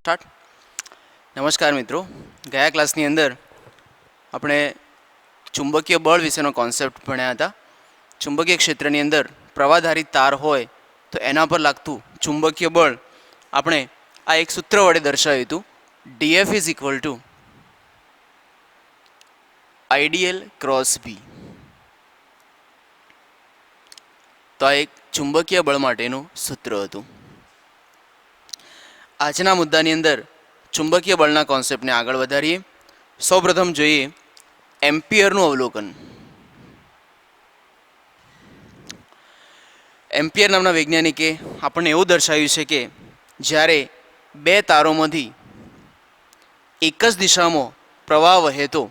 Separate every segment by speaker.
Speaker 1: Start. નમસ્કાર મિત્રો, ગયા ક્લાસની અંદર આપણે ચુંબકીય બળ વિશેનો કોન્સેપ્ટ ભણ્યા હતા. ચુંબકીય ક્ષેત્રની અંદર પ્રવાહધારિત તાર હોય તો એના પર લાગતું ચુંબકીય બળ આપણે આ એક સૂત્ર વડે દર્શાવ્યું હતું. DF is equal to IDL cross B. તો આ એક ચુંબકીય બળ માટેનું સૂત્ર હતું. આજના મુદ્દાની અંદર ચુંબકીય બળના કોન્સેપ્ટને આગળ વધારીએ. સૌપ્રથમ જોઈએ એમ્પિયરનું અવલોકન. એમ્પિયર નામના વૈજ્ઞાનિકે આપણને એવું દર્શાવ્યું છે કે જ્યારે બે તારોમાંથી એક જ દિશામાં પ્રવાહ વહે તો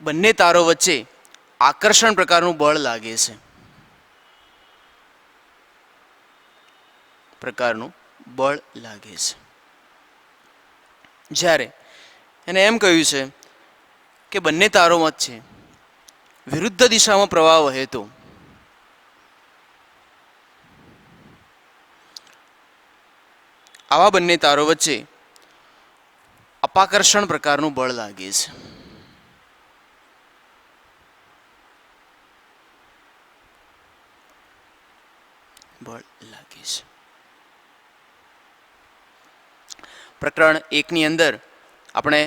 Speaker 1: બંને તારો વચ્ચે આકર્ષણ પ્રકારનું બળ લાગે છે. બળ લાગે છે. જ્યારે એને એમ કહ્યું છે કે બંને તારો વચ્ચે વિરુદ્ધ દિશામાં પ્રવાહ વહે તો આવા બંને તારો વચ્ચે અપાકર્ષણ પ્રકારનું બળ લાગે છે. પ્રકરણ 1ની અંદર આપણે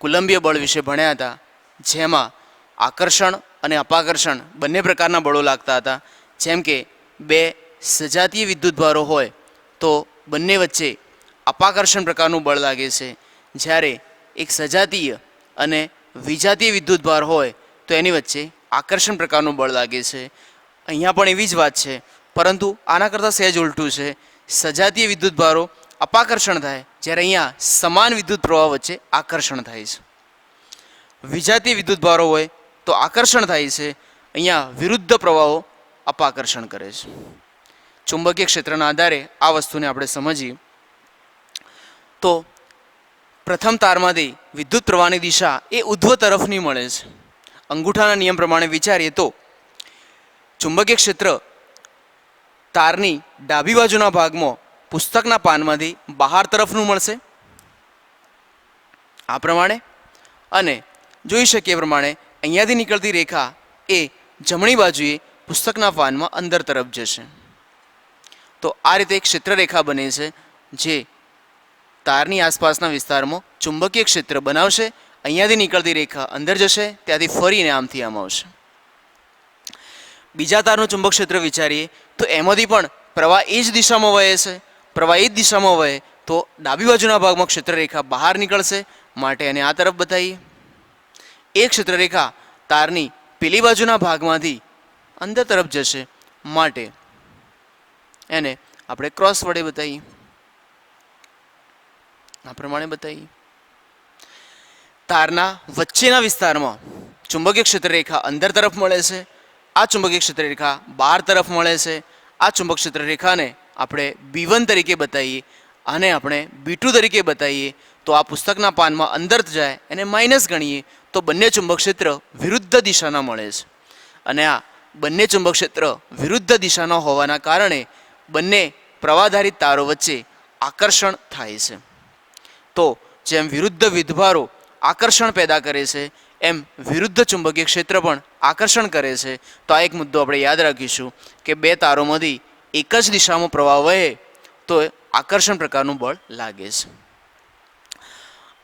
Speaker 1: કુલંબીય બળ વિશે ભણ્યા હતા, જેમાં આકર્ષણ અને અપાકર્ષણ બંને પ્રકારના બળો લાગતા હતા. જેમ કે બે સજાતીય વિદ્યુતભારો હોય તો બંને વચ્ચે અપાકર્ષણ પ્રકારનું બળ લાગે છે, જ્યારે એક સજાતીય અને વિજાતીય વિદ્યુતભાર હોય તો એની વચ્ચે આકર્ષણ પ્રકારનું બળ લાગે છે. અહીંયા પણ એવી જ વાત છે, પરંતુ આના કરતાં સહેજ ઉલટું છે. સજાતીય વિદ્યુતભારો અપાકર્ષણ થાય, જ્યારે અહીંયા સમાન વિદ્યુત પ્રવાહ વચ્ચે આકર્ષણ થાય છે. વિજાતીય વિદ્યુતભારો હોય તો આકર્ષણ થાય છે, અહીંયા વિરુદ્ધ પ્રવાહો અપાકર્ષણ કરે છે. ચુંબકીય ક્ષેત્રના આધારે આ વસ્તુને આપણે સમજીએ તો પ્રથમ તારમાંથી વિદ્યુત પ્રવાહની દિશા એ ઉધ્વ તરફની મળે છે. અંગૂઠાના નિયમ પ્રમાણે વિચારીએ તો ચુંબકીય ક્ષેત્ર તારની ડાબી બાજુના ભાગમાં પુસ્તકના પાનમાંથી બહાર તરફનું મળશે આ પ્રમાણે, અને જોઈ શકીએ પ્રમાણે અહીંયાથી નીકળતી રેખા એ જમણી બાજુએ પુસ્તકના પાનમાં અંદર તરફ જશે. તો આ રીતે એક ક્ષેત્રરેખા બને છે જે તારની આસપાસના વિસ્તારમાં ચુંબકીય ક્ષેત્ર બનાવશે. અહીંયાથી નીકળતી રેખા અંદર જશે, ત્યાંથી ફરીને આમથી આમ આવશે. બીજા તારનું ચુંબક ક્ષેત્ર વિચારીએ તો એમાંથી પણ પ્રવાહ એ જ દિશામાં વહે છે. પ્રવાહ એ જ દિશામાં વહે તો ડાબી બાજુના ભાગમાં ક્ષેત્રરેખા બહાર નીકળશે, માટે એને આ તરફ બતાવીએ. એ ક્ષેત્રરેખા તારની પેલી બાજુના ભાગમાંથી અંદર તરફ જશે, માટે એને આપણે ક્રોસ વડે બતાવીએ. આ પ્રમાણે બતાવીએ. તારના વચ્ચેના વિસ્તારમાં ચુંબકીય ક્ષેત્રરેખા અંદર તરફ મળે છે, આ ચુંબકીય ક્ષેત્રરેખા બહાર તરફ મળે છે. આ ચુંબક ક્ષેત્રરેખાને આપણે B1 તરીકે બતાવીએ, આને આપણે B2 તરીકે બતાવીએ. તો આ પુસ્તકના પાનમાં અંદર જાય એને માઇનસ ગણીએ તો બંને ચુંબક ક્ષેત્ર વિરુદ્ધ દિશાના મળે છે. અને આ બંને ચુંબક ક્ષેત્ર વિરુદ્ધ દિશાના હોવાના કારણે બંને પ્રવાહધારિત તારો વચ્ચે આકર્ષણ થાય છે. તો જેમ વિરુદ્ધ વિદ્યુતભારો આકર્ષણ પેદા કરે છે, એમ વિરુદ્ધ ચુંબકીય ક્ષેત્ર પણ આકર્ષણ કરે છે. તો આ એક મુદ્દો આપણે યાદ રાખીશું કે બે તારોમાંથી એક જ દિશામાં પ્રવાહ વહે તો આકર્ષણ પ્રકારનું બળ લાગે છે.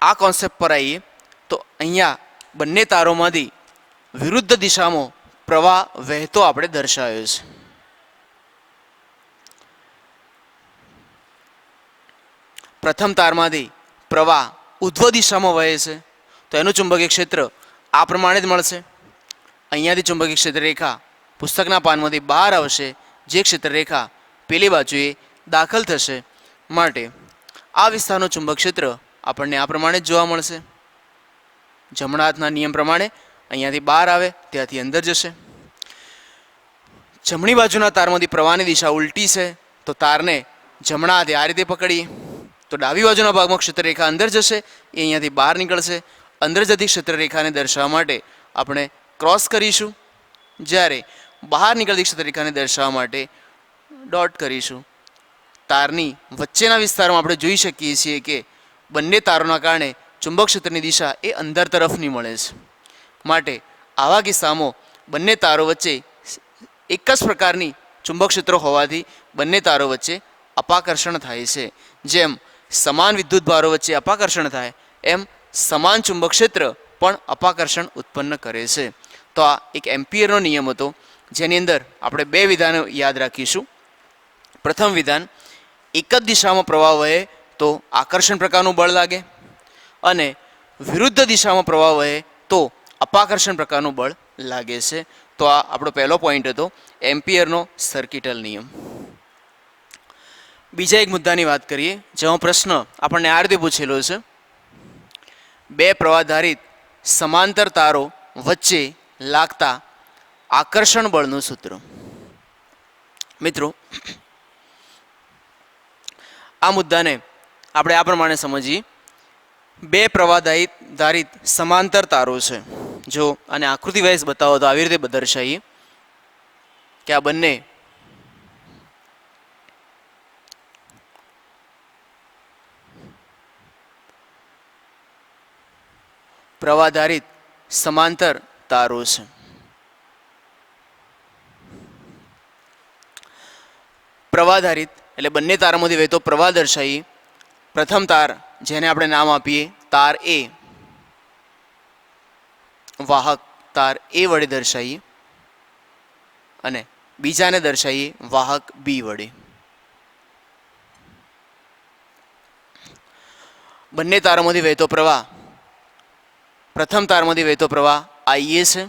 Speaker 1: આ કોન્સેપ્ટ પર આવીએ તો અહીંયા બંને તારોમાંથી વિરુદ્ધ દિશામાં પ્રવાહ વહેતો આપણે દર્શાવ્યો છે. પ્રથમ તારમાંથી પ્રવાહ ઉધ્વ દિશામાં વહે છે તો એનું ચુંબકીય ક્ષેત્ર આ પ્રમાણે જ મળશે. અહીંયાથી ચુંબકીય ક્ષેત્રરેખા પુસ્તકના પાનમાંથી બહાર આવશે, જે ક્ષેત્રરેખા પેલી બાજુએ દાખલ થશે, માટે આ વિસ્તારનું ચુંબક ક્ષેત્ર આપણને આ પ્રમાણે જ જોવા મળશે. જમણા હાથના નિયમ પ્રમાણે અહીંયાથી બહાર આવે ત્યાંથી અંદર જશે. જમણી બાજુના તારમાંથી પ્રવાહની દિશા ઉલટી છે તો તારને જમણા હાથે આ રીતે પકડીએ તો ડાબી બાજુના ભાગમાં ક્ષેત્રરેખા અંદર જશે, એ અહીંયાથી બહાર નીકળશે. અંદર જતી ક્ષેત્રરેખાને દર્શાવવા માટે આપણે ક્રોસ કરીશું, જ્યારે બહાર નીકળતી ક્ષેત્રરેખાને દર્શાવવા માટે ડોટ કરીશું. તારની વચ્ચેના વિસ્તારમાં આપણે જોઈ શકીએ છીએ કે બંને તારોના કારણે ચુંબક ક્ષેત્રની દિશા એ અંદર તરફની મળે છે. માટે આવા કિસ્સામાં બંને તારો વચ્ચે એક જ પ્રકારની ચુંબક ક્ષેત્રો હોવાથી બંને તારો વચ્ચે અપાકર્ષણ થાય છે. જેમ સમાન વિદ્યુત ભારો વચ્ચે અપાકર્ષણ થાય એમ સમાન ચુંબક ક્ષેત્ર પણ અપાકર્ષણ ઉત્પન્ન કરે છે. તો આ એક એમ્પિયરનો નિયમ હતો, જેની અંદર આપણે બે વિધાનો યાદ રાખીશું. પ્રથમ વિધાન, એક જ દિશામાં પ્રવાહ વહે તો આકર્ષણ પ્રકારનું બળ લાગે, અને વિરુદ્ધ દિશામાં પ્રવાહ વહે તો અપાકર્ષણ પ્રકારનું બળ લાગે છે. તો આ આપણો પહેલો પોઈન્ટ હતો, એમ્પિયરનો સર્કિટલ નિયમ. બીજા એક મુદ્દાની વાત કરીએ, જેનો પ્રશ્ન આપણને આ રીતે પૂછેલો છે: બે પ્રવાહધારિત સમાંતર તારો વચ્ચે લાગતા આકર્ષણ બળનું સૂત્ર. મિત્રો, આ મુદ્દાને આપણે આ પ્રમાણે સમજીએ. બે પ્રવાહધારિત સમાંતર તારો છે. જો આને આકૃતિ વાઇઝ બતાવો તો આવી રીતે દર્શાવીએ કે આ બંને પ્રવાહધારિત સમાંતર તારો છે. પ્રવાહધારિત એટલે બંને તારમાંથી વહેતો પ્રવાહ દર્શાવીએ. પ્રથમ તાર, જેને આપણે નામ આપીએ તાર એ, વાહક તાર એ વડે દર્શાવીએ, અને બીજાને દર્શાવીએ વાહક બી વડે. બંને તારોમાંથી વહેતો પ્રવાહ, પ્રથમ તારમાંથી વહેતો પ્રવાહ આઈએ છે,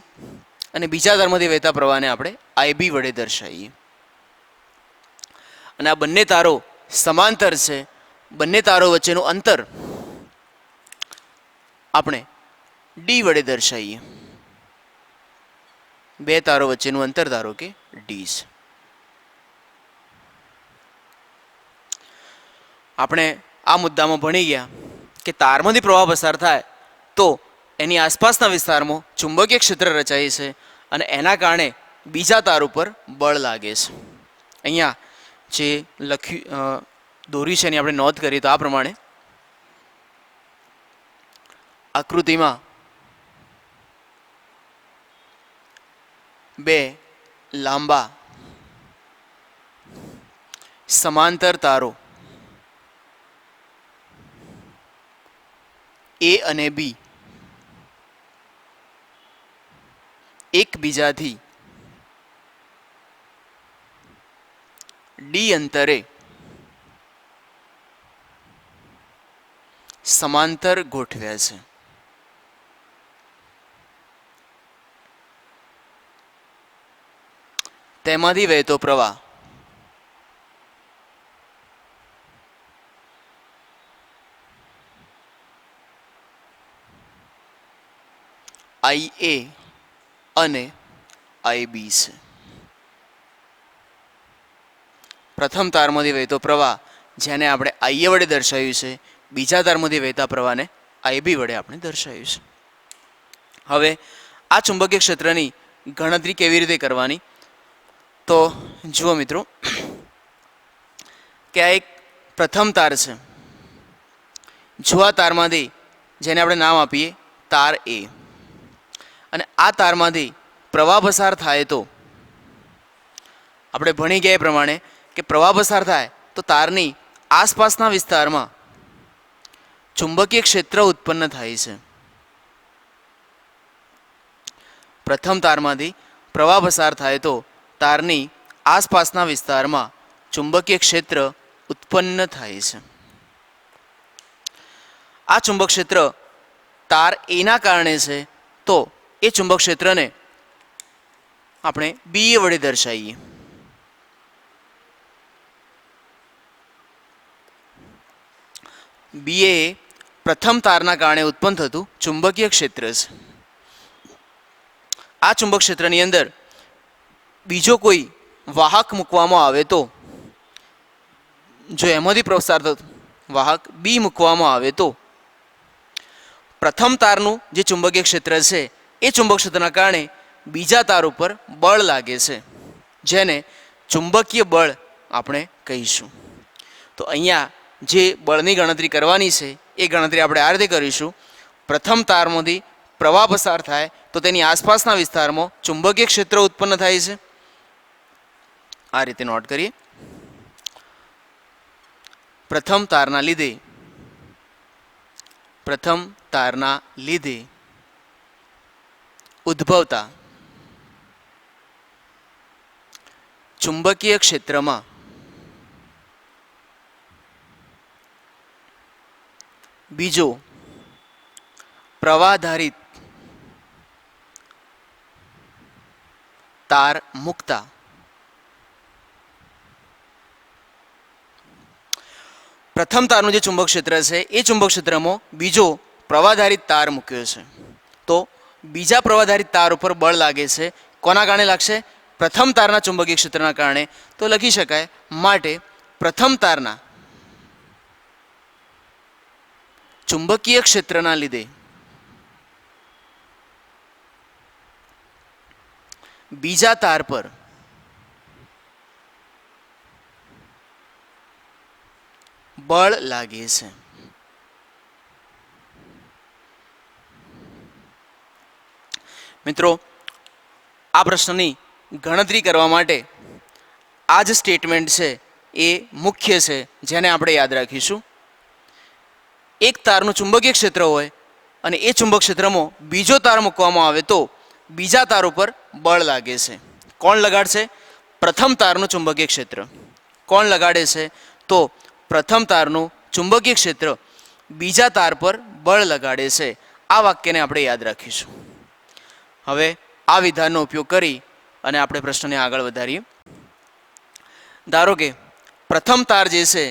Speaker 1: અને બીજા તારમાંથી વહેતા પ્રવાહને આપણે આઈબી વડે દર્શાવીએ. અને આ બંને તારો સમાંતર છે. બંને તારો વચ્ચેનું અંતર આપણે ડી વડે દર્શાવીએ. બે તારો વચ્ચેનું અંતર ધારો કે ડી છે. આપણે આ મુદ્દામાં ભણી ગયા કે તારમાંથી પ્રવાહ પસાર થાય તો એની આસપાસના વિસ્તારમાં ચુંબકીય ક્ષેત્ર રચાય છે, અને એના કારણે બીજા તાર ઉપર બળ લાગે છે. અહીંયા જે લખ્યું દોરી છે એની આપણે નોંધ કરીએ તો આ પ્રમાણે આકૃતિમાં બે લાંબા સમાંતર તારો એ અને બી એકબીજાથી ડી અંતરે સમાંતર ગોઠવ્યા છે. તેમાંથી વહેતો પ્રવાહ IA અને IB છે. પ્રથમ તારમાંથી વહેતો પ્રવાહ, જેને આપણે IA વડે દર્શાવ્યું છે, બીજા તારમાંથી વહેતા પ્રવાહને IB વડે આપણે દર્શાવ્યું છે. હવે આ ચુંબકીય ક્ષેત્રની ગણતરી કેવી રીતે કરવાની? તો જુઓ મિત્રો, કે આ એક પ્રથમ તાર છે. જો આ તારમાંથી, જેને આપણે નામ આપીએ તાર એ, અને આ તારમાંથી પ્રવાહ પસાર થાય તો આપણે ભણી ગયા એ પ્રમાણે કે પ્રવાહ પસાર થાય તો તારની આસપાસના વિસ્તારમાં ચુંબકીય ક્ષેત્ર ઉત્પન્ન થાય છે. પ્રથમ તારમાંથી પ્રવાહ પસાર થાય તો તારની આસપાસના વિસ્તારમાં ચુંબકીય ક્ષેત્ર ઉત્પન્ન થાય છે. આ ચુંબક ક્ષેત્ર તાર એના કારણે છે, તો એ ચુંબક ક્ષેત્રને આપણે બી વડે દર્શાવીએ. બી એ પ્રથમ તારના કારણે ઉત્પન્ન થતું ચુંબકીય ક્ષેત્ર છે. આ ચુંબક ક્ષેત્રની અંદર બીજો કોઈ વાહક મૂકવામાં આવે તો, જો એમાંથી પ્રસાર થતો વાહક બી મૂકવામાં આવે તો પ્રથમ તારનું જે ચુંબકીય ક્ષેત્ર છે એ ચુંબક ક્ષેત્રના કારણે બીજા તાર ઉપર બળ લાગે છે, જેને ચુંબકીય બળ આપણે કહીશું. તો અહીંયા જે બળની ગણતરી કરવાની છે એ ગણતરી આપણે આ રીતે કરીશું. પ્રથમ તારમાંથી પ્રવાહ પસાર થાય તો તેની આસપાસના વિસ્તારમાં ચુંબકીય ક્ષેત્ર ઉત્પન્ન થાય છે. આ રીતે નોટ કરીએ. પ્રથમ તારના લીધે ઉદ્ભવતા ચુંબકીય ક્ષેત્રમાં બીજો પ્રવાધારિત તાર મૂકતા પ્રથમ તારનું જે ચુંબક ક્ષેત્ર છે એ ચુંબક ક્ષેત્રમાં બીજો પ્રવાધારિત તાર મૂક્યો છે. તો બીજા પ્રવાધારિત તાર ઉપર બળ લાગે છે. કોના કારણે લાગશે? પ્રથમ તારના ચુંબકીય ક્ષેત્રના કારણે. તો લખી શકાય માટે પ્રથમ તારના ચુંબકીય ક્ષેત્રના લીધે બીજા તાર પર બળ લાગે છે. મિત્રો, આ પ્રશ્નની ગણતરી કરવા માટે આ જ સ્ટેટમેન્ટ છે એ મુખ્ય છે, જેને આપણે યાદ રાખીશું. એક તારનું ચુંબકીય ક્ષેત્ર હોય અને એ ચુંબક ક્ષેત્રમાં બીજો તાર મૂકવામાં આવે તો બીજા તાર ઉપર બળ લાગે છે. કોણ લગાડશે? પ્રથમ તારનું ચુંબકીય ક્ષેત્ર. કોણ લગાડે છે? તો પ્રથમ તારનું ચુંબકીય ક્ષેત્ર બીજા તાર પર બળ લગાડે છે. આ વાક્યને આપણે યાદ રાખીશું. હવે આ વિધાનનો ઉપયોગ કરી અને આપણે પ્રશ્નને આગળ વધારીએ. ધારો કે પ્રથમ તાર જે છે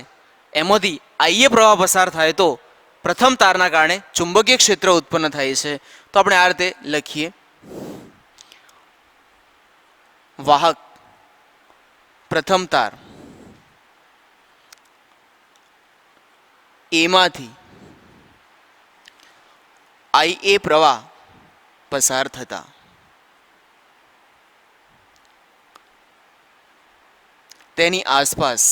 Speaker 1: એમાંથી આઈએ પ્રવાહ પસાર થાય તો પ્રથમ તારના કારણે ચુંબકીય ક્ષેત્ર ઉત્પન્ન થાય છે. તો આપણે આ રીતે લખીએ. વાહક પ્રથમ તાર એમાંથી આઈએ પ્રવાહ પસાર થતા તેની આસપાસ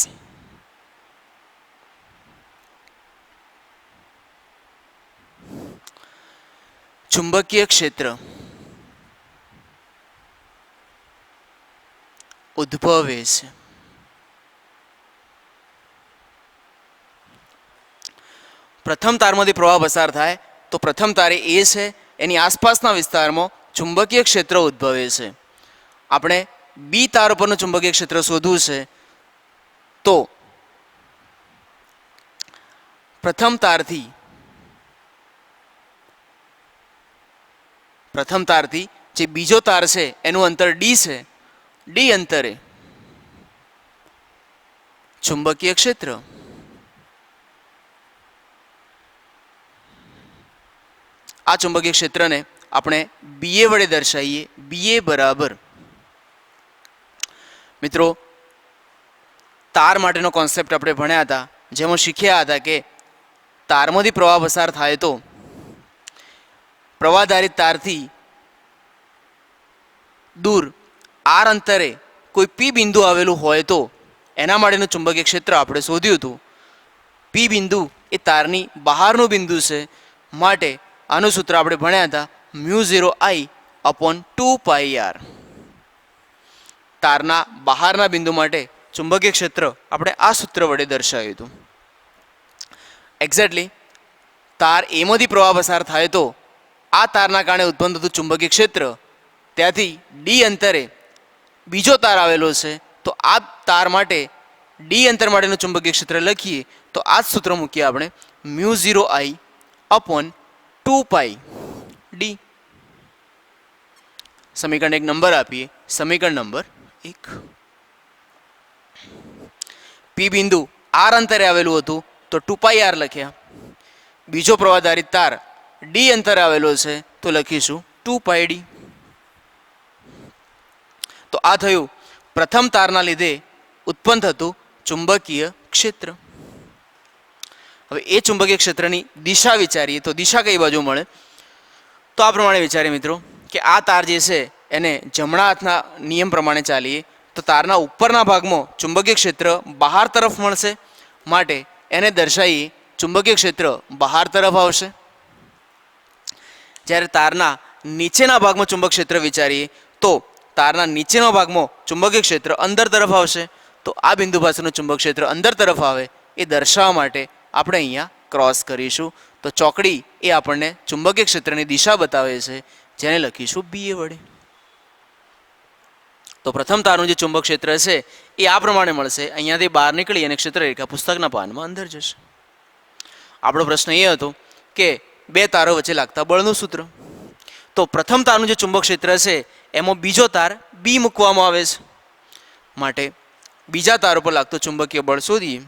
Speaker 1: ચુંબકીય ક્ષેત્ર ઉદ્ભવે છે. પ્રથમ તારમાંથી પ્રવાહ પસાર થાય તો પ્રથમ તારે એ છે એની આસપાસના વિસ્તારમાં ચુંબકીય ક્ષેત્ર ઉદ્ભવે છે. આપણે બી તાર ઉપરનું ચુંબકીય ક્ષેત્ર શોધવું છે. તો પ્રથમ તારથી જે બીજો તાર છે એનું અંતર ડી છે. ડી અંતરે ચુંબકીય ક્ષેત્ર. આ ચુંબકીય ક્ષેત્રને આપણે બીએ વડે દર્શાવીએ. બીએ બરાબર, મિત્રો, તાર માટેનો કોન્સેપ્ટ આપણે ભણ્યા હતા, જેમાં શીખ્યા હતા કે તારમાંથી પ્રવાહ પસાર થાય તો પ્રવાહધારિત તારથી દૂર આર અંતરે કોઈ પી બિંદુ આવેલું હોય તો એના માટેનું ચુંબકીય ક્ષેત્ર આપણે શોધ્યું હતું. પી બિંદુ એ તારની બહારનું બિંદુ છે, માટે આનું સૂત્ર આપણે ભણ્યા હતા μ0I/2πr. તારના બહારના બિંદુ માટે ચુંબકીય ક્ષેત્ર આપણે આ સૂત્ર વડે દર્શાવ્યું હતું. એક્ઝેક્ટલી તાર એમાંથી પ્રવાહ પસાર થાય તો આ તારના કારણે ઉત્પન્ન થતું ચુંબકીય ક્ષેત્ર ત્યાંથી ડી અંતરે બીજો તાર આવેલો છે તો આ તાર માટે ડી અંતર માટેનું ચુંબકીય ક્ષેત્ર લખીએ તો આ જ સૂત્ર મૂકીએ આપણે μ0I/2πd. સમીકરણ એક નંબર આપીએ. સમીકરણ નંબર 1. પી બિંદુ આર અંતરે આવેલું હતું તો 2πr લખ્યા. બીજો પ્રવાહધારિત તાર ડી અંતરે આવેલો છે તો લખીશું 2πd. તો આ થયું પ્રથમ તારના લીધે ઉત્પન્ન થતું ચુંબકીય ક્ષેત્ર. હવે એ ચુંબકીય ક્ષેત્રની દિશા વિચારીએ તો દિશા કઈ બાજુ મળે? તો આ પ્રમાણે વિચારીએ મિત્રો કે આ તાર જે છે એને જમણા હાથના નિયમ પ્રમાણે ચાલીએ તો તારના ઉપરના ભાગમાં ચુંબકીય ક્ષેત્ર બહાર તરફ મળશે, માટે એને દર્શાવી ચુંબકીય ક્ષેત્ર બહાર તરફ આવશે. જ્યારે તારના નીચેના ભાગમાં ચુંબક ક્ષેત્ર વિચારીએ તો તારના નીચેના ભાગમાં ચુંબકીય ક્ષેત્ર અંદર તરફ આવશે. તો આ બિંદુ પાસેનું ચુંબક ક્ષેત્ર અંદર તરફ આવે એ દર્શાવવા માટે આપણે અહીંયા ક્રોસ કરીશું. તો ચોકડી એ આપણને ચુંબકીય ક્ષેત્રની દિશા બતાવે છે, જેને લખીશું BA વડે. તો પ્રથમ તારનું જે ચુંબક ક્ષેત્ર છે એ આ પ્રમાણે મળશે. અહીંયાથી બહાર નીકળી અને ક્ષેત્ર રેખા પુસ્તકના પાનમાં અંદર જશે. આપણો પ્રશ્ન એ હતો કે બે તારો વચ્ચે લાગતા બળનું સૂત્ર. તો પ્રથમ તારનું જે ચુંબક ક્ષેત્ર છે એમાં બીજો તાર B મૂકવામાં આવે છે. માટે બીજા તાર ઉપર લાગતો ચુંબકીય બળ શોધીએ.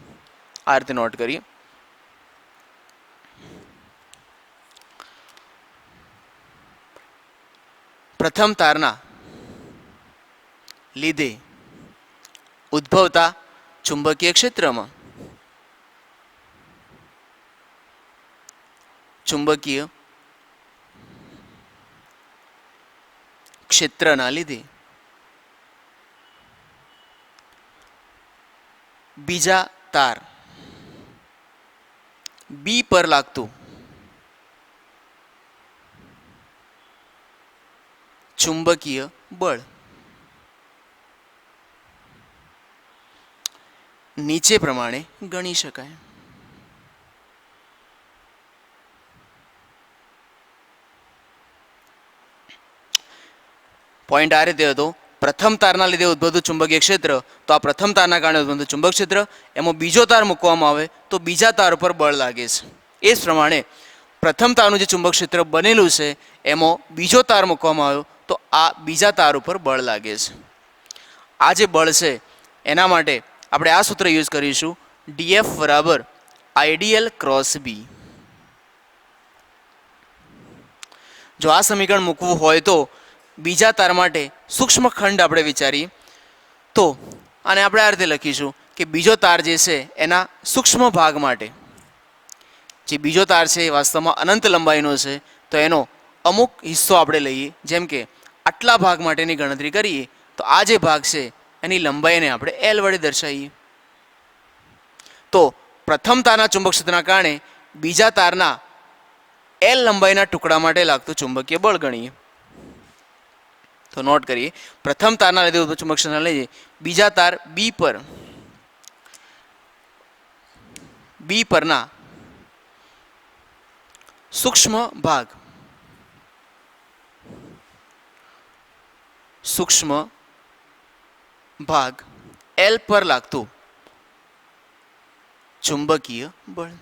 Speaker 1: આ રીતે નોટ કરીએ. પ્રથમ તારના લીધે ઉદ્ભવતા ચુંબકીય ક્ષેત્રમાં ચુંબકીય ક્ષેત્રના લીધે બીજા તાર B પર લાગતું ચુંબકીય બળ નીચે પ્રમાણે ગણી શકાય. પોઈન્ટ આ રીતે હતો. પ્રથમ તારના લીધે ઉદ્ભવતું ચુંબકીય ક્ષેત્ર, તો આ પ્રથમ તારના કારણે ઉદ્ભવતું ચુંબક ક્ષેત્ર, એમાં બીજો તાર મૂકવામાં આવે તો બીજા તાર ઉપર બળ લાગે છે. એ જ પ્રમાણે પ્રથમ તારનું જે ચુંબક ક્ષેત્ર બનેલું છે એમાં બીજો તાર મૂકવામાં આવ્યો તો આ બીજા તાર ઉપર બળ લાગે છે. આ જે બળ છે એના માટે આપણે આ સૂત્ર યુઝ કરીશું, DF બરાબર IDL ક્રોસ B. જો આ સમીકરણ મૂકવું હોય તો બીજા તાર માટે સૂક્ષ્મ ખંડ આપણે વિચારીએ તો આને આપણે આ રીતે લખીશું કે બીજો તાર જે છે એના સૂક્ષ્મ ભાગ માટે, જે બીજો તાર છે એ વાસ્તવમાં અનંત લંબાઈનો છે, તો એનો અમુક હિસ્સો આપણે લઈએ. જેમ કે આટલા ભાગ માટેની ગણતરી કરીએ તો આ જે ભાગ છે એની લંબાઈને આપણે L વડે દર્શાવીએ. તો પ્રથમ તારના ચુંબક ક્ષેત્રના કારણે બીજા તારના L લંબાઈના ટુકડા માટે લાગતું ચુંબકીય બળ ગણીએ. તો નોટ કરીએ. પ્રથમ તારના લીધે ઉદ્ભવતું ચુંબક ક્ષેત્ર લઈએ બીજા તાર B પરના સૂક્ષ્મ ભાગ L પર લાગતું ચુંબકીય બળ.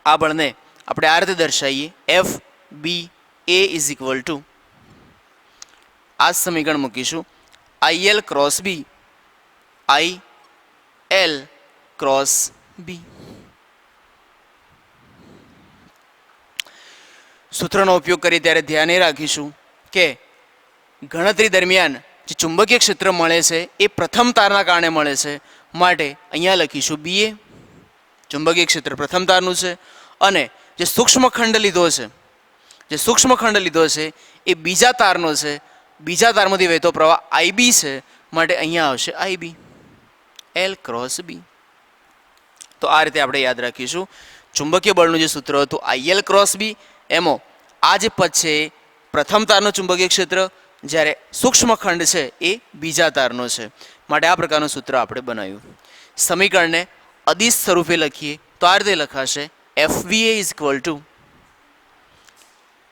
Speaker 1: આ બળને આપણે આ રીતે દર્શાવીએ, FBA ઇઝ ઇક્વલ ટુ, આ સમીકરણ મૂકીશું, IL cross B, IL cross B. સૂત્રનો ઉપયોગ કરીએ ત્યારે ધ્યાને રાખીશું કે ગણતરી દરમિયાન જે ચુંબકીય ક્ષેત્ર મળે છે એ પ્રથમ તારના કારણે મળે છે. માટે અહીંયા લખીશું BA, ચુંબકીય ક્ષેત્ર પ્રથમ તારનું છે, અને જે સૂક્ષ્મ ખંડ લીધો છે એ બીજા તારનો છે. બીજા તારમાંથી વહેતો પ્રવાહ IB છે, માટે અહીંયા આવશે IB, L ક્રોસ B. તો આ રીતે આપણે યાદ રાખીશું. ચુંબકીય બળનું જે સૂત્ર હતું IL ક્રોસ B, એમાં આ જે પદ છે એ પ્રથમ તારનો ચુંબકીય ક્ષેત્ર, જ્યારે સૂક્ષ્મ ખંડ છે એ બીજા તારનો છે. માટે આ પ્રકારનું સૂત્ર આપણે બનાવ્યું. સમીકરણને અદિશ સ્વરૂપે લખીએ તો આ રીતે લખાશે, FBA is equal to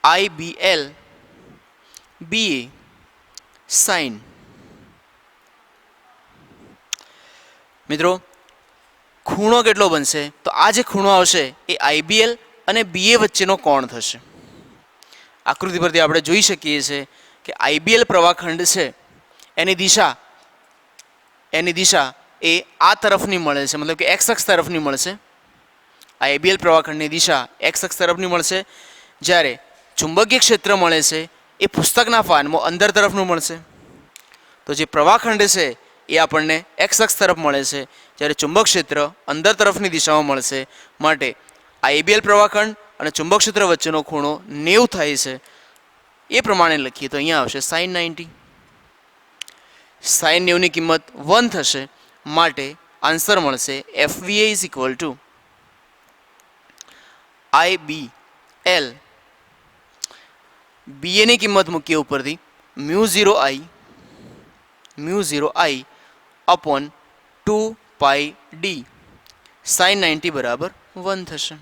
Speaker 1: IBL BA sine. મિત્રો ખૂણો કેટલો બનશે? તો આ જે ખૂણો આવશે એ IBL અને BA વચ્ચેનો કોણ થશે. આકૃતિ પરથી આપણે જોઈ શકીએ છીએ કે IBL પ્રવાહખંડ છે એની દિશા એ આ તરફની મળે છે, મતલબ કે X અક્ષ તરફની મળશે. IBL પ્રવાહખંડની દિશા X અક્ષ તરફની મળશે, જ્યારે ચુંબકીય ક્ષેત્ર મળે છે એ પુસ્તકના પાનમાં અંદર તરફનું મળશે. તો જે પ્રવાહખંડ છે એ આપણને X અક્ષ તરફ મળે છે, જ્યારે ચુંબક ક્ષેત્ર અંદર તરફની દિશામાં મળશે. માટે IBL પ્રવાહખંડ અને ચુંબક ક્ષેત્ર વચ્ચેનો ખૂણો 90 થાય છે. એ પ્રમાણે લખીએ તો અહીંયા આવશે sin 90. સાઇન 90 ની કિંમત 1 થશે, માટે આન્સર મળશે FVA is equal to IBL. BA ની કિંમત મૂકીએ ઉપરથી mu 0 I upon 2πD sign 90 બરાબર 1 થશે.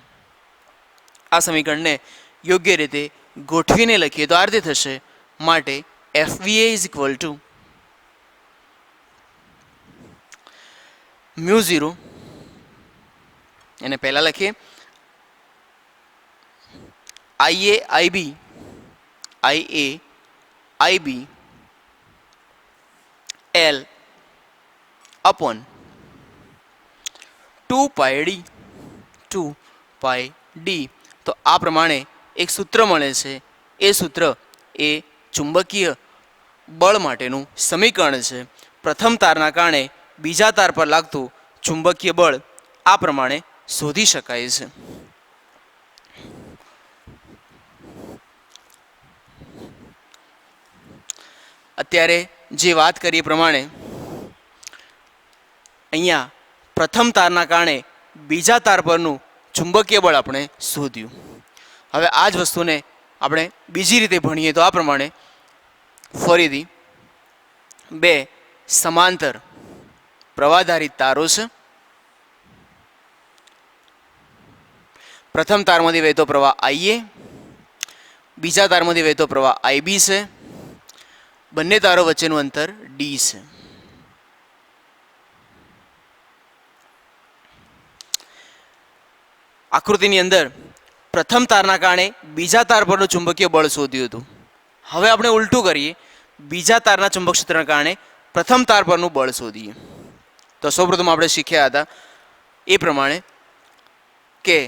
Speaker 1: આ સમીકરણને યોગ્ય રીતે ગોઠવીને લખીએ તો આ રીતે થશે, માટે FVA is equal two mu 0, એને પહેલાં લખીએ IA IB L upon 2πD. તો આ પ્રમાણે એક સૂત્ર મળે છે. એ સૂત્ર એ ચુંબકીય બળ માટેનું સમીકરણ છે. પ્રથમ તારના કારણે બીજા તાર પર લાગતું ચુંબકીય બળ આ પ્રમાણે શોધી શકાય છે. અત્યારે જે વાત કરીએ પ્રમાણે અહીંયા પ્રથમ તારના કારણે બીજા તાર પરનું ચુંબકીય બળ આપણે શોધ્યું. હવે આ જ વસ્તુને આપણે બીજી રીતે ભણીએ તો આ પ્રમાણે ફરીથી બે સમાંતર પ્રવાહધારિત તારો છે. પ્રથમ તારમાંથી વહેતો પ્રવાહ IA, બીજા તારમાંથી વહેતો પ્રવાહ IB છે. બંને તારો વચ્ચેનું અંતર D છે. આકૃતિની અંદર પ્રથમ તારના કારણે બીજા તાર પરનું ચુંબકીય બળ શોધ્યું હતું. હવે આપણે ઉલટું કરીએ, બીજા તારના ચુંબક ક્ષેત્રના કારણે પ્રથમ તાર પરનું બળ શોધીએ. તો સૌપ્રથમ આપણે શીખ્યા હતા એ પ્રમાણે કે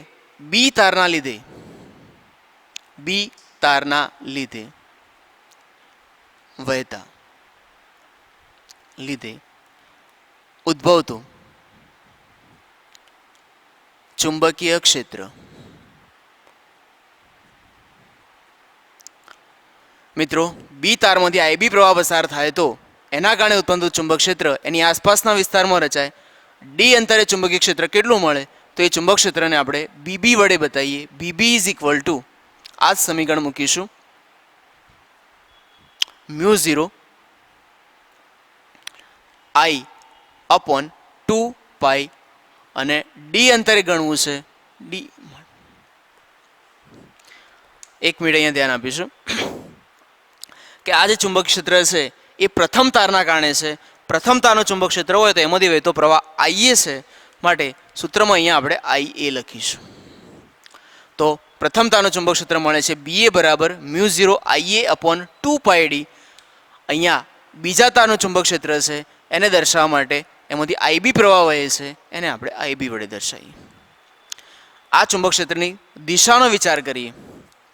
Speaker 1: બી તારના લીધે વહેતા ઉદ્ભવતું ચુંબકીય ક્ષેત્ર મિત્રો, બી તારમાંથી IB પ્રવાહ પસાર થાય તો એના કારણે ઉત્પન્ન થતું ચુંબક ક્ષેત્ર એની આસપાસના વિસ્તારમાં રચાય. ડી અંતરે ચુંબકીય ક્ષેત્ર કેટલું મળે તો એ ચુંબક ક્ષેત્રને આપણે BB વડે બતાવીએ. BB ઇઝ ઇક્વલ ટુ આ જ સમીકરણ મૂકીશું મ્યુ 0 I અપોન 2π અને ડી અંતરે ગણવું છે ડી. એક મિનિટ અહીંયા ધ્યાન આપીશું કે આ જે ચુંબક ક્ષેત્ર છે એ પ્રથમ તારના કારણે છે. પ્રથમ તારનું ચુંબક ક્ષેત્ર હોય તો એમાંથી વહેતો પ્રવાહ IA છે, માટે સૂત્રમાં અહીંયા આપણે IA લખીશું. તો પ્રથમ તારનું ચુંબક ક્ષેત્ર મળે છે BA બરાબર મ્યુ 0 IA અપોન 2πD. અહીંયા બીજા તારનું ચુંબક ક્ષેત્ર છે એને દર્શાવવા માટે એમાંથી IB પ્રવાહ વહે છે, એને આપણે IB વડે દર્શાવીએ. આ ચુંબક ક્ષેત્રની દિશાનો વિચાર કરીએ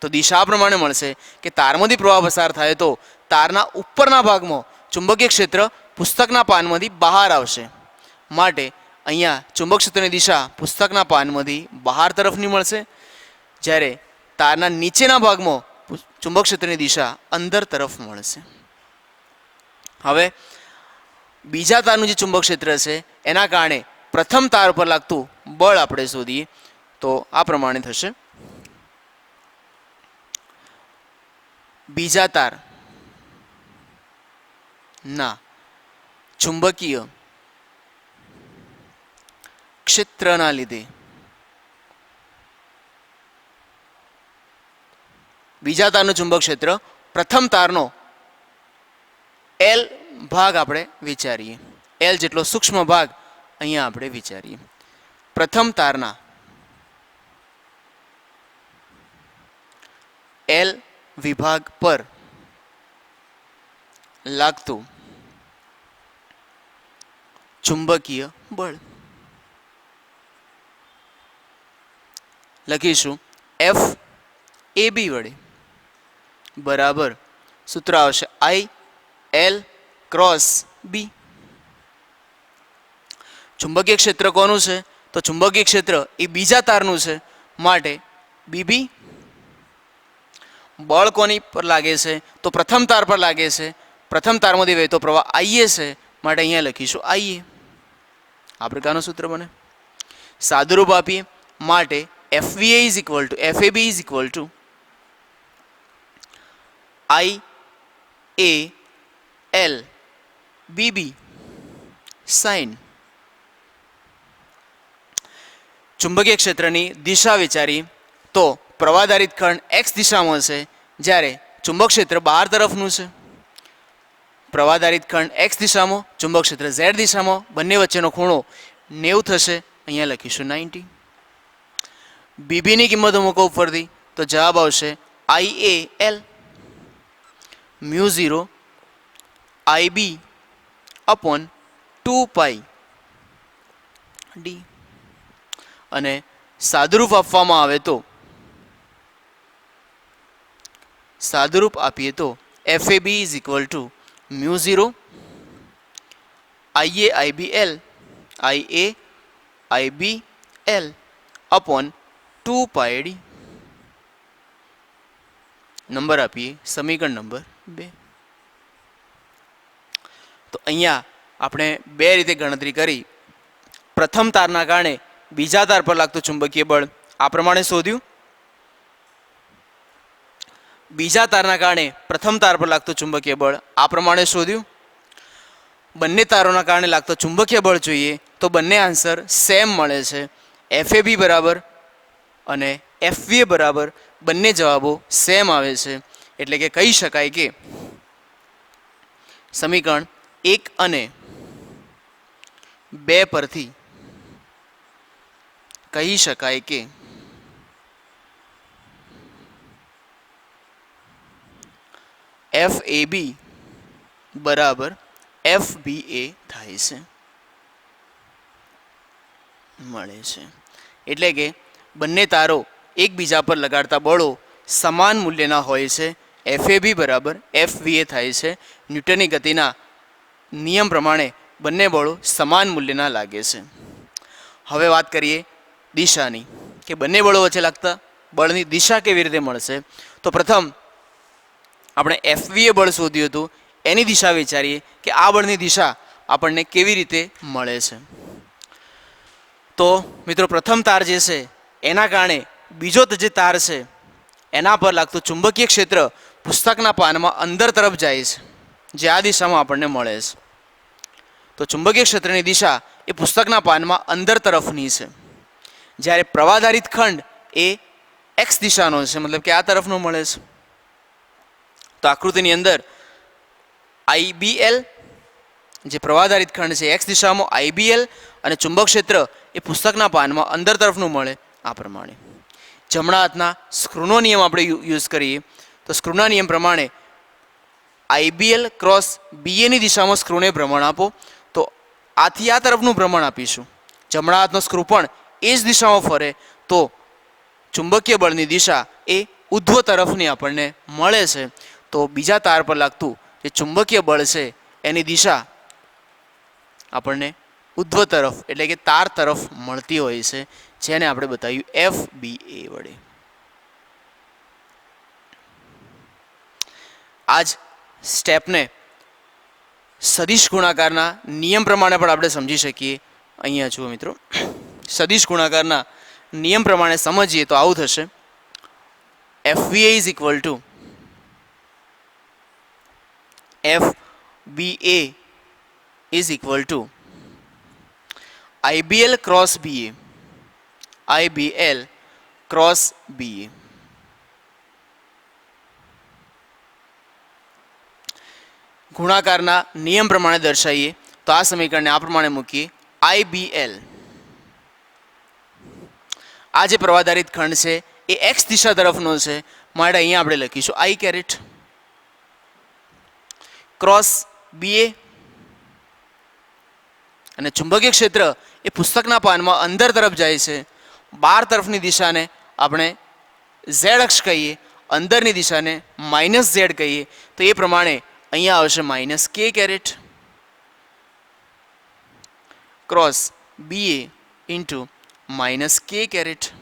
Speaker 1: તો દિશા આ પ્રમાણે મળશે કે તારમાંથી પ્રવાહ પસાર થાય તો તારના ઉપરના ભાગમાં ચુંબકીય ક્ષેત્ર પુસ્તકના પાનમાંથી બહાર આવશે, માટે અહીંયા ચુંબક ક્ષેત્રની દિશા પુસ્તકના પાનમાંથી બહાર તરફની મળશે, જ્યારે તારના નીચેના ભાગમાં ચુંબક ક્ષેત્રની દિશા અંદર તરફ મળશે. હવે બીજા તારનું જે ચુંબક ક્ષેત્ર છે એના કારણે પ્રથમ તાર પર લાગતું બળ આપણે શોધીએ તો આ પ્રમાણે થશે. બીજા તાર ના ચુંબકીય ક્ષેત્રના લીધે બીજા તારનું ચુંબક ક્ષેત્ર પ્રથમ તારનો L ભાગ આપણે વિચારીએ. L જેટલો સૂક્ષ્મ ભાગ અહીંયા આપણે વિચારીએ. પ્રથમ તારના L વિભાગ પર લાગતું ચુંબકીય બળ લખીશું FAB વડે બરાબર સૂત્ર આવશે IL ક્રોસ B. ચુંબકીય ક્ષેત્ર કોનું છે તો ચુંબકીય ક્ષેત્ર એ બીજા તારનું છે, માટે BB. બળ કોની પર લાગે છે તો પ્રથમ તાર પર લાગે છે, પ્રથમ તારમાંથી વહેતો પ્રવાહ આઈએ છે માટે અહીંયા લખીશું આઈએ. આ પ્રકારનું સૂત્ર બને. સાદુરૂપ આપીએ માટે FVA is equal to FAB is equal to IAL BB sine. ચુંબકીય ક્ષેત્રની દિશા વિચારી તો પ્રવાહધારિત ખંડ x દિશામાં છે જ્યારે ચુંબક ક્ષેત્ર બહાર તરફનું છે. પ્રવાહધારિત ખંડ x દિશામાં, ચુંબક ક્ષેત્ર z દિશામાં, બંને વચ્ચેનો ખૂણો 90 થશે. અહીંયા લખીશું 90. બીબીની કિંમતો મૂકો ઉપરથી તો જવાબ આવશે IAL μ0 IB અપોન 2π d. અને સાદુરૂપ આપવામાં આવે તો સાદુરૂપ આપીએ તો FAB is equal to μ0 IAIBL IAIBL upon 2πd. Number આપીએ સમીકરણ નંબર 2. તો અહીંયા આપણે બે રીતે ગણતરી કરી. પ્રથમ તારના કારણે બીજા તાર પર લાગતું ચુંબકીય બળ આ પ્રમાણે શોધ્યું. બીજા તારના કારણે પ્રથમ તાર પર લાગતું ચુંબકીય બળ આ પ્રમાણે શોધ્યું. બંને તારોના કારણે લાગતો ચુંબકીય બળ જોઈએ તો બંને આન્સર સેમ મળે છે. FAB બરાબર અને FVA બરાબર બંને જવાબો સેમ આવે છે. એટલે કે કહી શકાય કે સમીકરણ 1 અને 2 પરથી કહી શકાય કે FAB બરાબર FBA થાય છે, મળે છે. એટલે કે બંને તારો એકબીજા પર લગાડતા બળો સમાન મૂલ્યના હોય છે. FAB બરાબર FVA થાય છે. ન્યૂટનની ગતિના નિયમ પ્રમાણે બંને બળો સમાન મૂલ્યના લાગે છે. હવે વાત કરીએ દિશાની કે બંને બળો વચ્ચે લાગતા બળની દિશા કેવી રીતે મળશે. તો પ્રથમ આપણે FVA બળ શોધ્યું હતું એની દિશા વિચારીએ કે આ બળની દિશા આપણને કેવી રીતે મળે છે. તો મિત્રો પ્રથમ તાર જે છે એના કારણે બીજો જે તાર છે એના પર લાગતું ચુંબકીય ક્ષેત્ર પુસ્તકના પાનમાં અંદર તરફ જાય છે, જે આ દિશામાં આપણને મળે છે. તો ચુંબકીય ક્ષેત્રની દિશા એ પુસ્તકના પાનમાં અંદર તરફની છે, જ્યારે પ્રવાહધારિત ખંડ એ x દિશાનો છે, મતલબ કે આ તરફનો મળે છે. તો આકૃતિની અંદર IBL જે પ્રવાહધારિત ખંડ છે x દિશામાં IBL અને ચુંબક ક્ષેત્ર એ પુસ્તકના પાનમાં અંદર તરફનું મળે આ પ્રમાણે. જમણા હાથના સ્ક્રૂનો નિયમ આપણે યુઝ કરીએ તો સ્ક્રૂના નિયમ પ્રમાણે IBL ક્રોસ BA ની દિશામાં સ્ક્રૂને ભ્રમણ આપો તો આથી આ તરફનું ભ્રમણ આપીશું. જમણા હાથનો સ્ક્રૂ પણ એ જ દિશામાં ફરે તો ચુંબકીય બળની દિશા એ ઉધ્વ તરફની આપણને મળે છે. તો બીજા તાર પર લાગતું જે ચુંબકીય બળ છે એની દિશા આપણને ઉધ્વ તરફ એટલે કે તાર તરફ મળતી હોય છે, જેને આપણે બતાવ્યું FBA વડે. આ જ સ્ટેપને સદિશ ગુણાકારના નિયમ પ્રમાણે પણ આપણે સમજી શકીએ. અહીંયા જુઓ મિત્રો, સદિશ ગુણાકારના નિયમ પ્રમાણે સમજીએ તો આવું થશે. FVA is equal two FBA is equal to IBL cross BA IBL cross BA. ગુણાકારના નિયમ પ્રમાણે દર્શાવીએ તો આ સમીકરણને આ પ્રમાણે મૂકીએ. IBL આ જે પ્રવાહધારિત ખંડ છે એ x દિશા તરફનો છે માટે અહીંયા આપણે લખીશું I કેરેટ ક્રોસ BA અને ચુંબકીય ક્ષેત્ર એ પુસ્તકના પાનમાં અંદર તરફ જાય છે. બહાર તરફની દિશાને આપણે z અક્ષ કહીએ, અંદરની દિશાને -z કહીએ. તો એ પ્રમાણે અહીંયા આવશે -k caret cross BA into -k caret.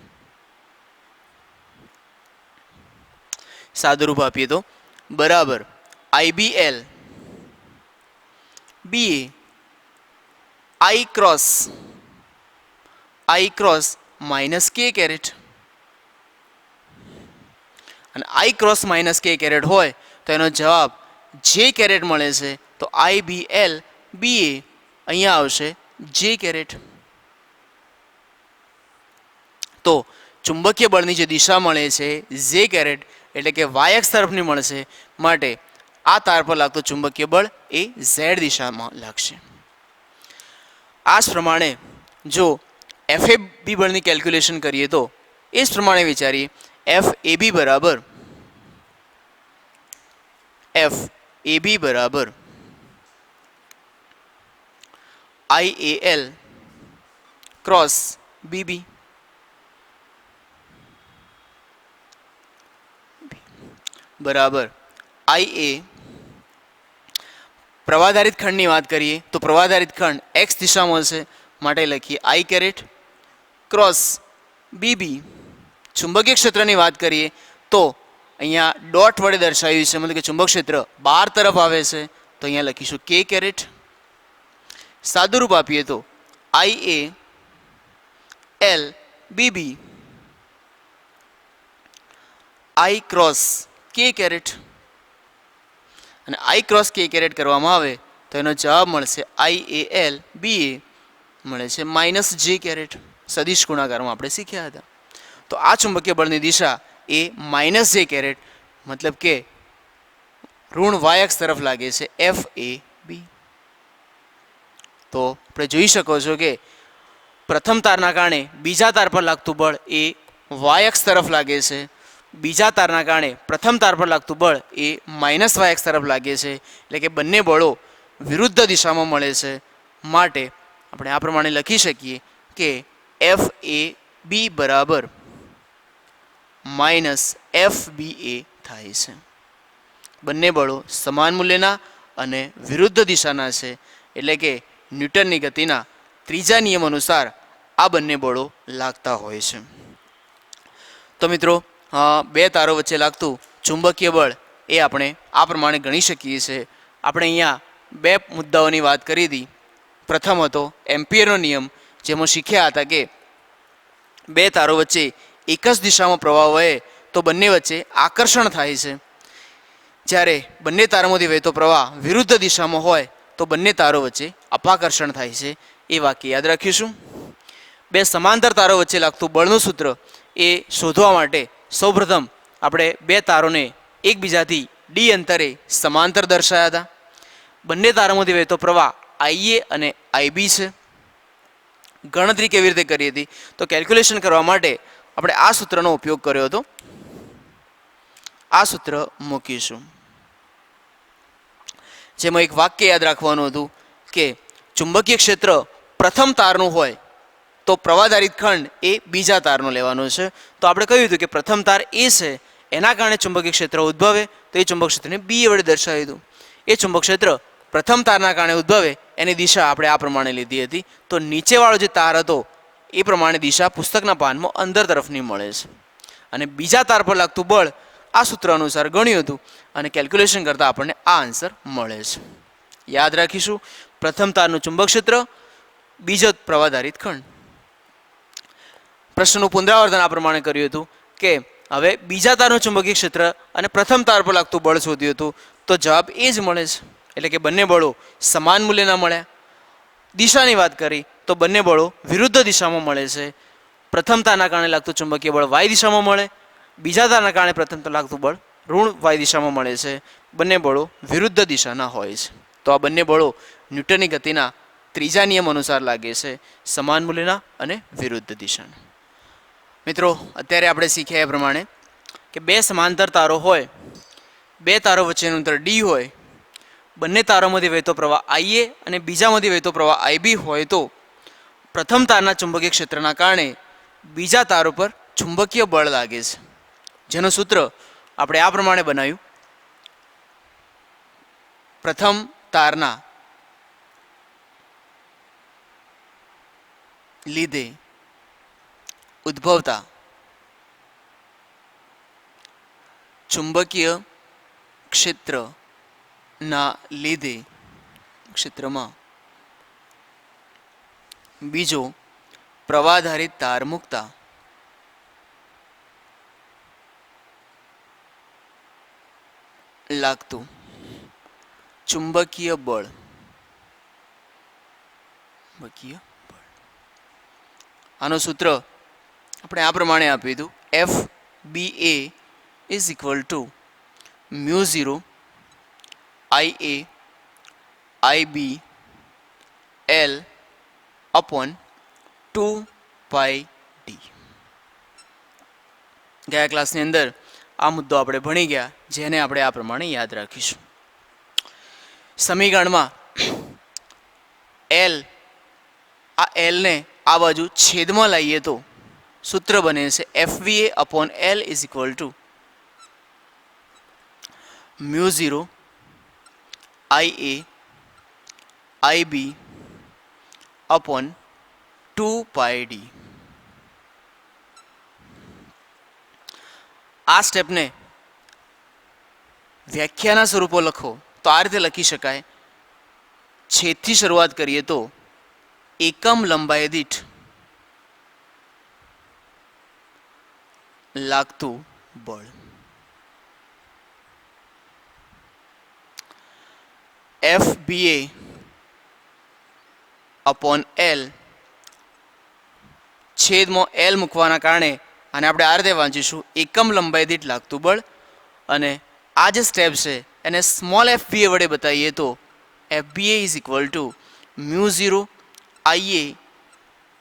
Speaker 1: સાદુરૂપ આપીએ તો બરાબર IBL BA I cross minus k caret, અને I cross minus k caret હોય તો એનો જવાબ જે કેરેટ મળે છે. તો IBL BA અહીંયા આવશે જે કેરેટ. તો ચુંબકીય બળની જે દિશા મળે છે જે કેરેટ એટલે કે વાય એક્સ તરફની મળશે, માટે આ તાર પર લાગતું ચુંબકીય બળ એ ઝેડ દિશામાં લાગશે. આ જ પ્રમાણે જો FAB બળની કેલ્ક્યુલેશન કરીએ તો એ જ પ્રમાણે વિચારીએ. FAB બરાબર IAL ક્રોસ BB બરાબર IA. પ્રવાધારિત ખંડની વાત કરીએ તો પ્રવાધારિત ખંડ એક્સ દિશામાં હશે, માટે લખીએ I કેરેટ ક્રોસ BB. ચુંબકીય ક્ષેત્રની વાત કરીએ તો અહીંયા ડોટ વડે દર્શાવ્યું છે, મતલબ કે ચુંબક ક્ષેત્ર બહાર તરફ આવે છે, તો અહીંયા લખીશું કે કેરેટ. સાદુરૂપ આપીએ તો IAL BB I ક્રોસ કે કેરેટ, અને I ક્રોસ કે કેરેટ કરવામાં આવે તો એનો જવાબ મળશે IAL BA મળે છે માઇનસ જે કેરેટ. સદિશ ગુણાકારમાં આપણે શીખ્યા હતા. તો આ ચુંબકીય બળની દિશા એ માઇનસ જે કેરેટ મતલબ કે ઋણ વાય એક્સ તરફ લાગે છે FAB. તો આપણે જોઈ શકો છો કે પ્રથમ તારના કારણે બીજા તાર પર લાગતું બળ એ વાય એક્સ તરફ લાગે છે, બીજા તારના કારણે પ્રથમ તાર પર લાગતું બળ એ માઇનસ વાય એક્સ તરફ લાગે છે, એટલે કે બંને બળો વિરુદ્ધ દિશામાં મળે છે. માટે આપણે આ પ્રમાણે લખી શકીએ કે FAB બરાબર માઇનસ FBA થાય છે. બંને બળો સમાન મૂલ્યના અને વિરુદ્ધ દિશાના છે, એટલે કે ન્યૂટનની ગતિના ત્રીજા નિયમ અનુસાર આ બંને બળો લાગતા હોય છે. તો મિત્રો બે તારો વચ્ચે લાગતું ચુંબકીય બળ એ આપણે આ પ્રમાણે ગણી શકીએ છીએ. આપણે અહીંયા બે મુદ્દાઓની વાત કરી હતી. પ્રથમ હતો એમ્પિયરનો નિયમ, જેમાં શીખ્યા હતા કે બે તારો વચ્ચે એક જ દિશામાં પ્રવાહ વહે તો બંને વચ્ચે આકર્ષણ થાય છે. જ્યારે બંને તારોમાંથી વહેતો પ્રવાહ વિરુદ્ધ દિશામાં હોય તો બંને તારો વચ્ચે અપાકર્ષણ થાય છે. એ વાક્ય યાદ રાખીશું. બે સમાંતર તારો વચ્ચે લાગતું બળનું સૂત્ર એ શોધવા માટે સૌપ્રથમ આપણે બે તારોને એકબીજાથી ડી અંતરે સમાંતર દર્શાવ્યા હતા. બંને તારોમાંથી વહેતો પ્રવાહ IA અને IB છે. ગણતરી કેવી રીતે કરી હતી તો કેલ્ક્યુલેશન કરવા માટે આપણે આ સૂત્રનો ઉપયોગ કર્યો હતો. આ સૂત્ર મૂકીશું, જેમાં એક વાક્ય યાદ રાખવાનું હતું કે ચુંબકીય ક્ષેત્ર પ્રથમ તારનું હોય તો પ્રવાધારિત ખંડ એ બીજા તારનો લેવાનો છે. તો આપણે કહ્યું હતું કે પ્રથમ તાર એ છે, એના કારણે ચુંબકીય ક્ષેત્ર ઉદ્ભવે તો એ ચુંબક ક્ષેત્રને BA વડે દર્શાવી દીધું. એ ચુંબક ક્ષેત્ર પ્રથમ તારના કારણે ઉદ્ભવે એની દિશા આપણે આ પ્રમાણે લીધી હતી. તો નીચેવાળો જે તાર હતો એ પ્રમાણે દિશા પુસ્તકના પાનમાં અંદર તરફની મળે છે, અને બીજા તાર પર લાગતું બળ આ સૂત્ર અનુસાર ગણ્યું હતું, અને કેલ્ક્યુલેશન કરતાં આપણને આ આન્સર મળે છે. યાદ રાખીશું, પ્રથમ તારનું ચુંબક ક્ષેત્ર, બીજો પ્રવાધારિત ખંડ. પ્રશ્નનું પુનરાવર્તન આ પ્રમાણે કર્યું હતું કે હવે બીજા તારનું ચુંબકીય ક્ષેત્ર અને પ્રથમ તાર પર લાગતું બળ શોધ્યું હતું, તો જવાબ એ જ મળે છે, એટલે કે બંને બળો સમાન મૂલ્યના મળ્યા. દિશાની વાત કરી તો બંને બળો વિરુદ્ધ દિશામાં મળે છે. પ્રથમ તારના કારણે લાગતું ચુંબકીય બળ વાય દિશામાં મળે, બીજા તારના કારણે પ્રથમ તાર લાગતું બળ ઋણ વાય દિશામાં મળે છે. બંને બળો વિરુદ્ધ દિશાના હોય છે. તો આ બંને બળો ન્યૂટનની ગતિના ત્રીજા નિયમ અનુસાર લાગે છે, સમાન મૂલ્યના અને વિરુદ્ધ દિશાના. મિત્રો, અત્યારે આપણે શીખ્યા એ પ્રમાણે કે બે સમાંતર તારો હોય, બે તારો વચ્ચેનું અંતર D હોય, બંને તારોમાંથી વહેતો પ્રવાહ IA અને બીજામાંથી વહેતો પ્રવાહ IB હોય તો પ્રથમ તારના ચુંબકીય ક્ષેત્રના કારણે બીજા તારો પર ચુંબકીય બળ લાગે છે, જેનું સૂત્ર આપણે આ પ્રમાણે બનાવ્યું. પ્રથમ તારના લીધે ઉદ્ભવતા ચુંબકીય ક્ષેત્રના લીધે ક્ષેત્રમાં બીજો પ્રવાહધારિત તાર મૂકતા લાગતું ચુંબકીય બળ આનું સૂત્ર આપણે આ પ્રમાણે આપ્યું હતું FBA is equal two mu 0 IA IB L upon 2πD. ગયા ક્લાસની અંદર આ મુદ્દો આપણે ભણી ગયા, જેને આપણે આ પ્રમાણે યાદ રાખીશું. સમીકરણમાં L, આ L ને આ બાજુ છેદમાં લાવીએ તો સૂત્ર બને છે FBA upon L is equal two mu 0 IA IB upon 2πD. આ સ્ટેપને વ્યાખ્યાના સ્વરૂપો લખો તો આ રીતે લખી શકાય. છેદથી શરૂઆત કરીએ તો એકમ લંબાઈ દીઠ લાગતું બળ FBA અપોન L, છેદમાં L મૂકવાના કારણે અને આપણે આ રીતે વાંચીશું એકમ લંબાઈ દીઠ લાગતું બળ. અને આ જે સ્ટેપ છે એને સ્મોલ FBA વડે બતાવીએ તો FBA is equal two mu 0 IA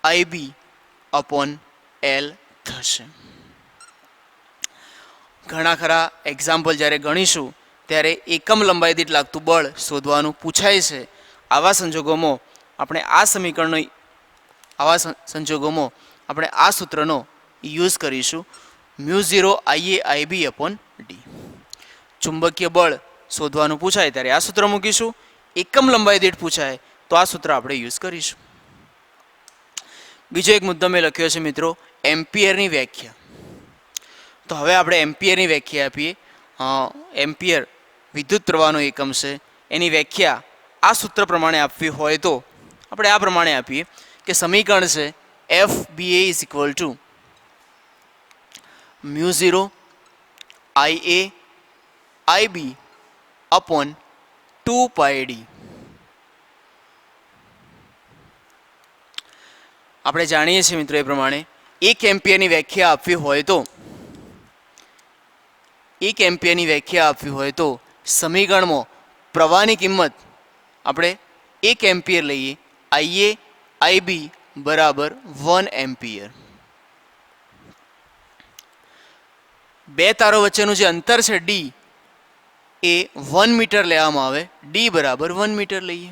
Speaker 1: IB upon L થશે. ઘણા ખરા એક્ઝામ્પલ જ્યારે ગણીશું ત્યારે એકમ લંબાઈ દીઠ લાગતું બળ શોધવાનું પૂછાય છે. આવા સંજોગોમાં આપણે આ સૂત્રનો યુઝ કરીશું mu 0 IA IB upon D. ચુંબકીય બળ શોધવાનું પૂછાય ત્યારે આ સૂત્ર મૂકીશું. એકમ લંબાઈ દીઠ પૂછાય તો આ સૂત્ર આપણે યુઝ કરીશું. બીજો એક મુદ્દો મેં લખ્યો છે મિત્રો, એમ્પિયરની વ્યાખ્યા. તો હવે આપણે એમ્પિયરની વ્યાખ્યા આપીએ. એમ્પિયર વિદ્યુત પ્રવાહનો એકમ છે, એની વ્યાખ્યા આ સૂત્ર પ્રમાણે આપવી હોય તો આપણે આ પ્રમાણે આપીએ કે સમીકરણ છે FBA is equal two mu 0 IA IB upon 2πD. આપણે જાણીએ છીએ મિત્રો એ પ્રમાણે 1 એમ્પિયરની વ્યાખ્યા આપવી હોય તો સમીકરણમાં પ્રવાહની કિંમત આપણે 1 એમ્પિયર લઈએ, IA IB બરાબર 1 એમ્પિયર. બે તારો વચ્ચેનું જે અંતર છે D એ 1 મીટર લેવામાં આવે, D બરાબર 1 મીટર લઈએ.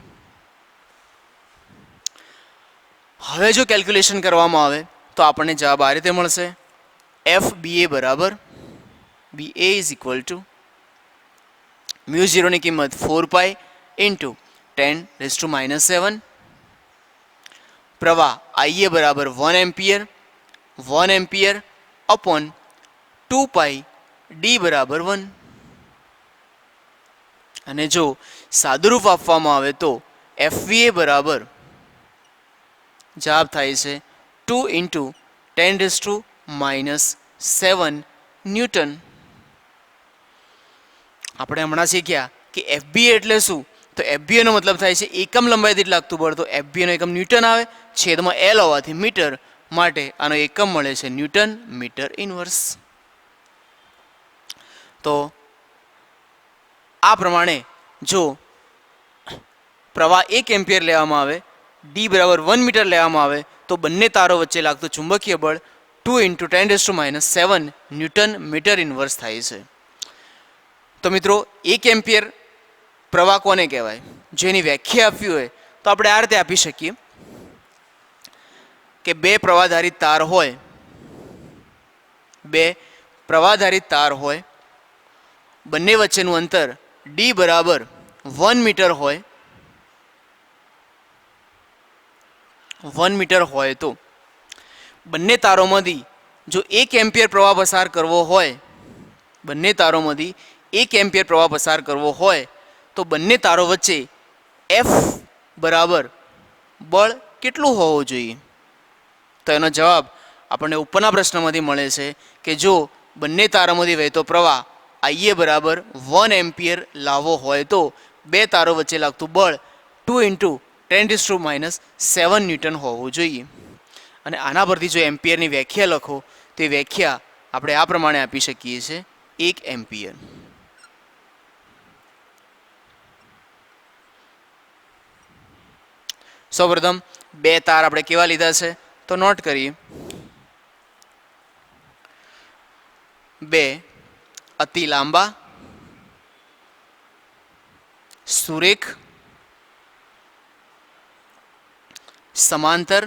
Speaker 1: હવે જો કેલ્ક્યુલેશન કરવામાં આવે તો આપણને જવાબ આ રીતે મળશે FBA બરાબર BA is equal two mu 0 ની કિંમત 4π ઇન્ટુ 10⁻⁷. પ્રવાહ IA બરાબર 1 એમ્પિયર અપોન 2π D બરાબર 1. અને જો સાદુરૂપ આપવામાં આવે તો FBA બરાબર જવાબ થાય છે 2 ઇન્ટુ 10⁻⁷ ન્યૂટન. આપણે હમણાં શીખ્યા કે FBA એટલે શું, તો FBA નો મતલબ થાય છે એકમ લંબાઈ દીઠ લાગતું બળ. તો FBA નો એકમ ન્યૂટન આવે, છેદમાં L હોવાથી મીટર, માટે આનો એકમ મળે છે ન્યૂટન મીટર ઇન્વર્સ. તો આ પ્રમાણે જો પ્રવાહ 1 એમ્પિયર લેવામાં આવે, D બરાબર 1 મીટર લેવામાં આવે તો બંને તારો વચ્ચે લાગતું ચુંબકીય બળ 2 ઇન્ટુ 10⁻⁷ ન્યૂટન મીટર ઇન્વર્સ થાય છે. તો મિત્રો 1 એમ્પિયર પ્રવાહ કોને કહેવાય, જેની વ્યાખ્યા આપવી હોય તો આપણે આ રીતે આપી શકીએ કે બે પ્રવાહધારિત તાર હોય, બંને વચ્ચેનું અંતર D બરાબર 1 મીટર હોય તો બંને તારોમાંથી જો 1 એમ્પિયર પ્રવાહ પસાર કરવો હોય તો બંને તારો વચ્ચે એફ બરાબર બળ કેટલું હોવું જોઈએ? તો એનો જવાબ આપણને ઉપરના પ્રશ્નમાંથી મળે છે કે જો બંને તારોમાંથી વહેતો પ્રવાહ IA બરાબર 1 એમ્પિયર લાવવો હોય તો બે તારો વચ્ચે લાગતું બળ 2 × 10⁻⁷ ન્યૂટન હોવું જોઈએ. અને આના પરથી જો એમ્પિયરની વ્યાખ્યા લખો તો એ વ્યાખ્યા આપણે આ પ્રમાણે આપી શકીએ છીએ: 1 એમ્પિયર. સૌપ્રથમ બે તાર આપણે કેવા લીધા છે તો નોટ કરીએ. બે અતિ લાંબા, સુરેખ, સમાંતર,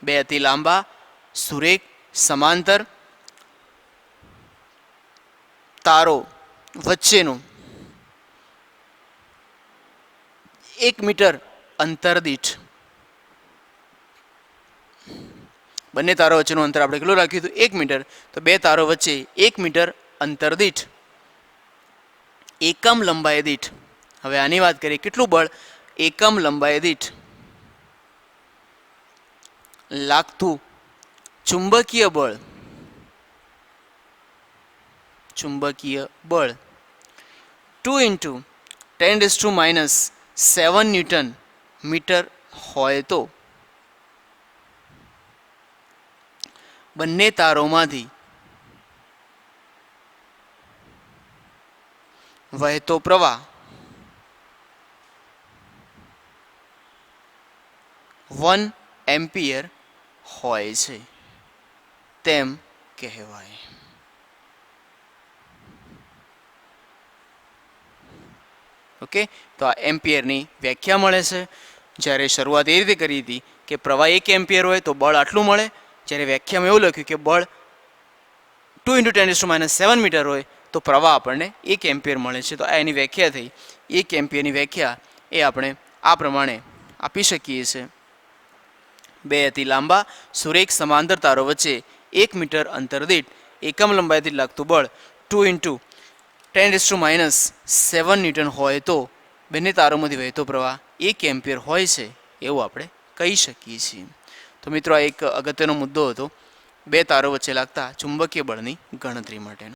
Speaker 1: બે અતિ લાંબા, સુરેખ, સમાંતર તારો વચ્ચેનું 1 મીટર અંતર દીઠ, બંને તારો વચ્ચેનું અંતર આપણે કેટલું રાખ્યું હતું? 1 મીટર. તો બે તારો વચ્ચે 1 મીટર અંતર દીઠ એકમ લંબાઈ દીઠ, હવે આની વાત કરીએ કેટલું બળ એકમ લંબાઈ દીઠ લાગતું ચુંબકીય બળ 2 × 10⁻⁷ ન્યૂટન મીટર હોય તો બંને તારોમાંથી વહેતો પ્રવાહ 1 એમ્પિયર હોય છે તેમ કહેવાય. ઓકે, તો આ એમ્પિયરની વ્યાખ્યા મળે છે. જ્યારે શરૂઆત એ રીતે કરી હતી કે પ્રવાહ 1 એમ્પિયર હોય તો બળ આટલું મળે, જ્યારે વ્યાખ્યામાં એવું લખ્યું કે બળ 2 × 10⁻⁷ મીટર હોય તો પ્રવાહ આપણને 1 એમ્પિયર મળે છે. તો આ એની વ્યાખ્યા થઈ. 1 એમ્પિયરની વ્યાખ્યા એ આપણે આ પ્રમાણે આપી શકીએ છીએ: બે અતિ લાંબા, સુરેખ, સમાંતર તારો વચ્ચે 1 મીટર અંતર દીઠ એકમ લંબાઈથી લાગતું બળ 2 × 10⁻⁷ ન્યૂટન હોય તો બંને તારોમાંથી વહેતો પ્રવાહ 1 એમ્પિયર હોય છે એવું આપણે કહી શકીએ છીએ. તો મિત્રો, આ એક અગત્યનો મુદ્દો હતો બે તારો વચ્ચે લાગતા ચુંબકીય બળની ગણતરી માટેનો.